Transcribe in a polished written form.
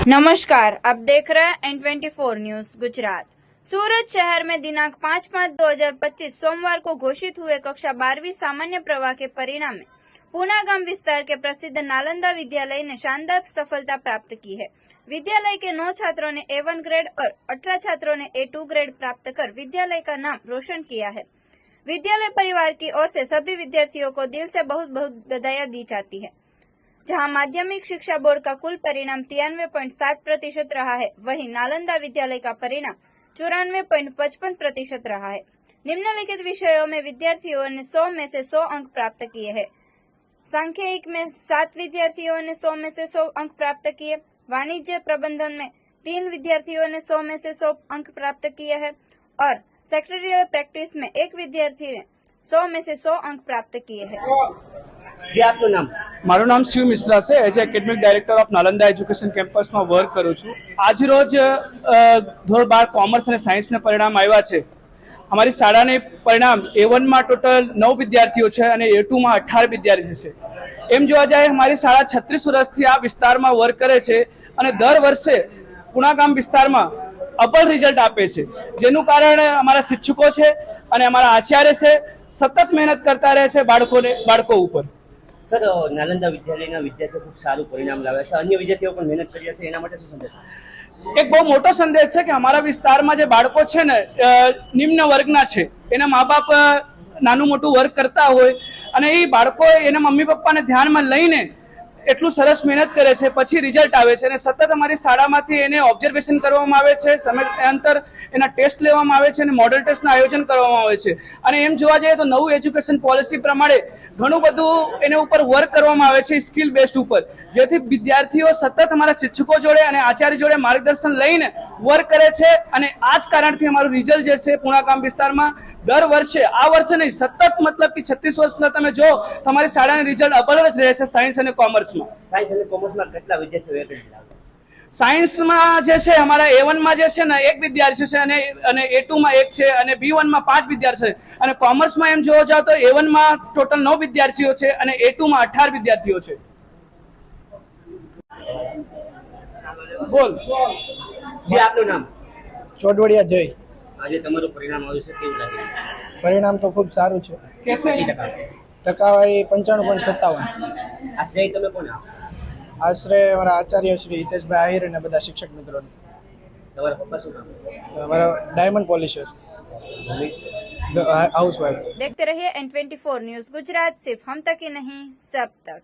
नमस्कार, आप देख रहे हैं N24 न्यूज गुजरात। सूरत शहर में दिनांक 5/5/2025 सोमवार को घोषित हुए कक्षा 12वीं सामान्य प्रवाह के परिणाम में पूना गांव विस्तार के प्रसिद्ध नालंदा विद्यालय ने शानदार सफलता प्राप्त की है। विद्यालय के 9 छात्रों ने A1 ग्रेड और 18 छात्रों ने A2 ग्रेड प्राप्त कर विद्यालय का नाम रोशन किया है। विद्यालय परिवार की ओर से सभी विद्यार्थियों को दिल से बहुत बहुत बधाई दी जाती है। जहां माध्यमिक शिक्षा बोर्ड का कुल परिणाम 93.7% रहा है, वहीं नालंदा विद्यालय का परिणाम 94.55% रहा है। निम्नलिखित विषयों में विद्यार्थियों ने 100 में से 100 अंक प्राप्त किए हैं। सांख्यिकी में 7 विद्यार्थियों ने 100 में से 100 अंक प्राप्त किए। वाणिज्य प्रबंधन में 3 विद्यार्थियों ने 100 में से 100 अंक प्राप्त किए हैं और सेक्रेटरियल प्रैक्टिस में 1 विद्यार्थी ने 100 में से 100 अंक प्राप्त किए हैं। मारू नाम शिव मिश्रा से as academic director of Nalanda education campus में वर्क करू छू। आज रोज धोरण 12 कॉमर्स और साइंस ने परिणाम आव्या छे। हमारी शाला ने परिणाम A1 में टोटल 9 विद्यार्थीओ छे और A2 में 18 विद्यार्थी छे। एम जोवा जाए हमारी शाला 36 वर्षथी आ विस्तार में वर्क करे छे और दर वर्षे पुणा गाम विस्तार में अव्वल रिजल्ट आपे छे, जेनु कारण हमारा शिक्षकों छे और हमारा आचार्य छे सतत मेहनत करता रहे छे बाळको उपर। सर, नालंदा विद्यालयના વિદ્યાર્થીઓ ખૂબ સારું પરિણામ લાવ્યા છે, अन्य વિદ્યાર્થીઓ પણ મહેનત કરી છે, એના માટે શું સંદેશ? एक बहुत मोटो संदेश है कि हमारा विस्तार में जो बाळको छे ने निम्न वर्गना छे, एना माँ बाप नानु मोटू वर्क करता होय अने ए बाळको एना मम्मी पप्पाने ध्यान में लईने એટલું સરસ મહેનત કરે છે, પછી રિઝલ્ટ આવે છે અને સતત અમારી શાળામાંથી એને ઓબ્ઝર્વેશન કરવામાં આવે છે, સમયાંતર એના ટેસ્ટ લેવામાં આવે છે અને મોડલ ટેસ્ટનું આયોજન કરવામાં આવે છે। અને એમ જોવા જઈએ તો નવું એજ્યુકેશન પોલિસી પ્રમાણે ઘણું બધું એના ઉપર વર્ક કરવામાં આવે છે સ્કિલ બેઝડ ઉપર, જેથી વિદ્યાર્થીઓ સતત અમારા શિક્ષકો જોડે અને આચાર્ય જોડે માર્ગદર્શન લઈને વર્ક કરે છે અને આ જ કારણથી અમારું રિઝલ્ટ જે છે પૂણા ગામ વિસ્તારમાં દર વર્ષે, આ વર્ષે નહીં સતત મતલબ કે 36 વર્ષના તમે જો તમારી શાળાનું રિઝલ્ટ અવ્વલ જ રહે છે સાયન્સ અને કોમર્સ। સાયન્સ અને કોમર્સમાં કેટલા વિદ્યાર્થીઓ એટેન્ડ લાવે છે? સાયન્સમાં જે છે અમારા A1 માં જે છે ને 1 વિદ્યાર્થી છે અને A2 માં 1 છે અને B1 માં 5 વિદ્યાર્થી છે અને કોમર્સમાં એમ જોવા જાવ તો A1 માં ટોટલ 9 વિદ્યાર્થીઓ છે અને A2 માં 18 વિદ્યાર્થીઓ છે। બોલ જે આપનું નામ? ચોડવડિયા જય। આજે તમારું પરિણામ આવ્યું છે, કેવું લાગે છે? પરિણામ તો ખૂબ સારું છે। કેસે ટકાવારી 95.57। આ શ્રેય તમે કોને આપો? આશરે અમારા આચાર્ય શ્રી હિતેશભાઈ આહિર અને બધા શિક્ષક મિત્રોને। તમારા પપ્પા શું કામ? અમારા ડાયમંડ પોલિશર હાઉસવાइफ। देखते रहिए N24 न्यूज गुजरात, सिर्फ हम तक ही नहीं सब तक।